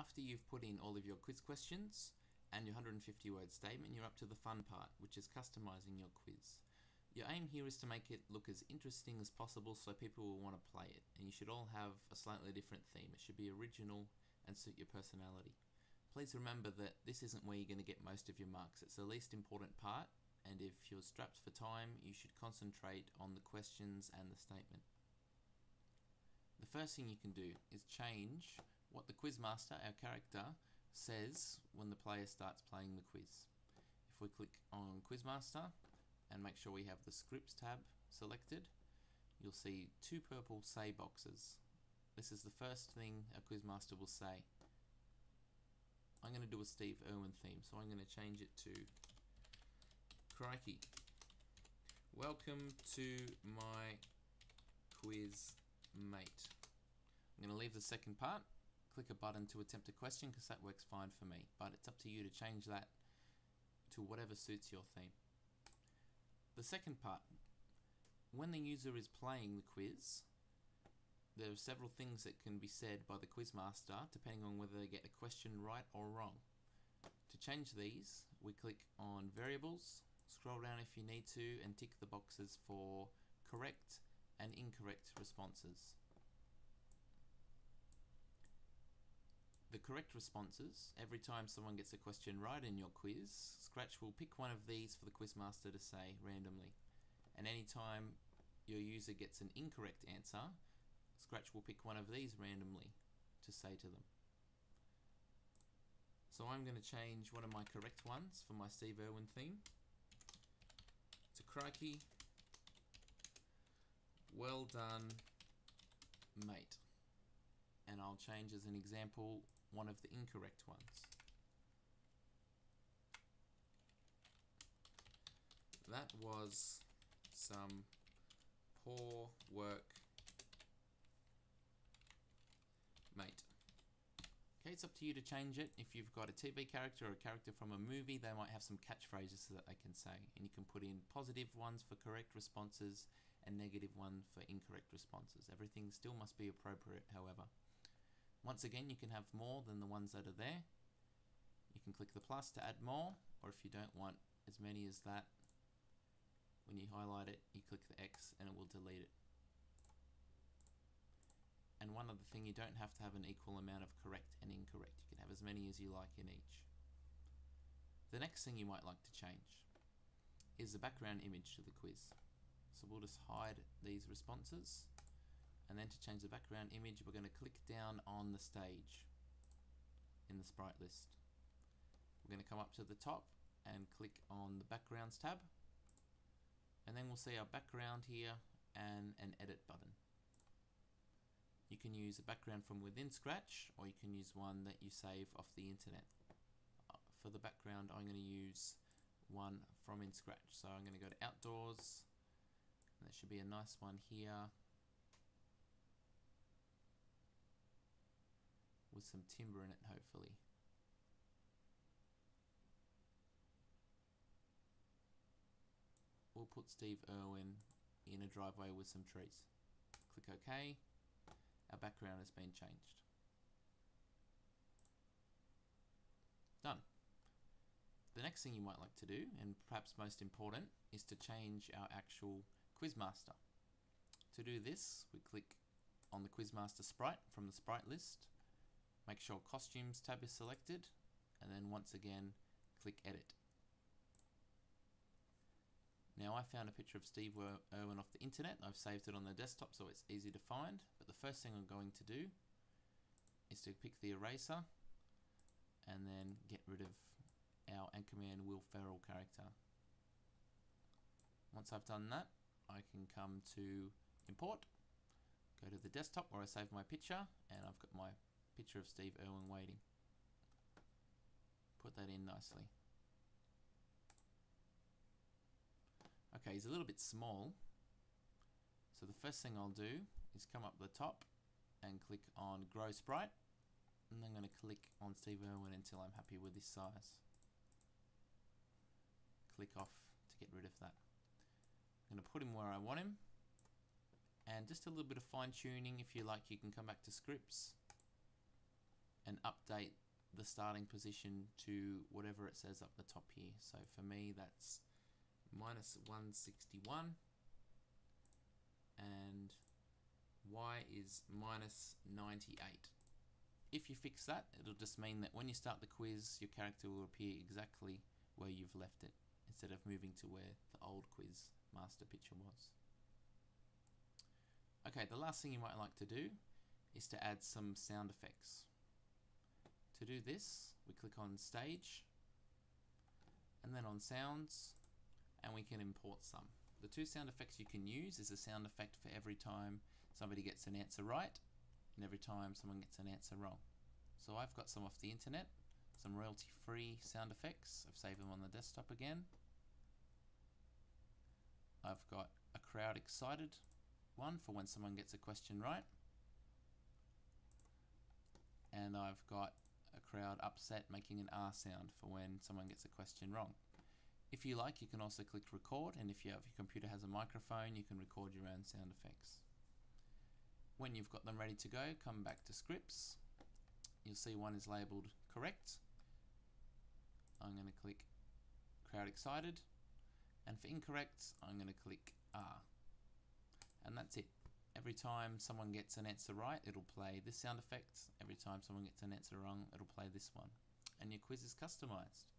After you've put in all of your quiz questions and your 150-word statement, you're up to the fun part, which is customizing your quiz. Your aim here is to make it look as interesting as possible so people will want to play it, and you should all have a slightly different theme. It should be original and suit your personality. Please remember that this isn't where you're going to get most of your marks. It's the least important part, and if you're strapped for time, you should concentrate on the questions and the statement. The first thing you can do is change what the quizmaster, our character, says when the player starts playing the quiz. If we click on Quizmaster and make sure we have the Scripts tab selected, you'll see two purple say boxes. This is the first thing a quizmaster will say. I'm going to do a Steve Irwin theme, so I'm going to change it to Crikey. Welcome to my quiz, mate. I'm going to leave the second part, click a button to attempt a question because that works fine for me, but it's up to you to change that to whatever suits your theme. The second part, when the user is playing the quiz, there are several things that can be said by the quizmaster depending on whether they get a question right or wrong. To change these, we click on Variables, scroll down if you need to, and tick the boxes for correct and incorrect responses. The correct responses, every time someone gets a question right in your quiz, Scratch will pick one of these for the quizmaster to say randomly. And anytime your user gets an incorrect answer, Scratch will pick one of these randomly to say to them. So I'm going to change one of my correct ones for my Steve Irwin theme to Crikey, well done, mate. And I'll change as an example one of the incorrect ones. That was some poor work, mate. Okay, it's up to you to change it. If you've got a TV character or a character from a movie, they might have some catchphrases so that they can say, and you can put in positive ones for correct responses and negative ones for incorrect responses. Everything still must be appropriate, however. Once again, you can have more than the ones that are there. You can click the plus to add more, or if you don't want as many as that, when you highlight it, you click the X and it will delete it. And one other thing, you don't have to have an equal amount of correct and incorrect. You can have as many as you like in each. The next thing you might like to change is the background image to the quiz. So we'll just hide these responses. And then to change the background image, we're going to click down on the stage in the sprite list. We're going to come up to the top and click on the backgrounds tab. And then we'll see our background here and an edit button. You can use a background from within Scratch, or you can use one that you save off the internet. For the background, I'm going to use one from in Scratch. So I'm going to go to Outdoors, and there should be a nice one here with some timber in it, hopefully. We'll put Steve Irwin in a driveway with some trees. Click OK. Our background has been changed. Done. The next thing you might like to do, and perhaps most important, is to change our actual quizmaster. To do this, we click on the quizmaster sprite from the sprite list. Make sure Costumes tab is selected, and then once again click Edit. Now I found a picture of Steve Irwin off the internet. I've saved it on the desktop so it's easy to find, but the first thing I'm going to do is to pick the eraser and then get rid of our Anchorman Will Ferrell character. Once I've done that, I can come to Import, go to the desktop where I saved my picture, and I've got my picture of Steve Irwin waiting. Put that in nicely. Okay, he's a little bit small, so the first thing I'll do is come up the top and click on Grow Sprite, and then I'm going to click on Steve Irwin until I'm happy with this size. Click off to get rid of that. I'm going to put him where I want him, and just a little bit of fine tuning. If you like, you can come back to Scripts and update the starting position to whatever it says up the top here. So for me that's minus 161 and Y is minus 98. If you fix that, it'll just mean that when you start the quiz, your character will appear exactly where you've left it, instead of moving to where the old quiz master picture was. Okay, the last thing you might like to do is to add some sound effects. To do this, we click on Stage, and then on Sounds, and we can import some. The two sound effects you can use is a sound effect for every time somebody gets an answer right, and every time someone gets an answer wrong. So I've got some off the internet, some royalty-free sound effects. I've saved them on the desktop again. I've got a crowd excited one for when someone gets a question right. And I've got a crowd upset making an R sound for when someone gets a question wrong. If you like, you can also click record, and if your computer has a microphone, you can record your own sound effects. When you've got them ready to go, come back to scripts. You'll see one is labeled correct. I'm going to click crowd excited, and for incorrect I'm going to click R. And that's it. Every time someone gets an answer right, it'll play this sound effect. Every time someone gets an answer wrong, it'll play this one. And your quiz is customized.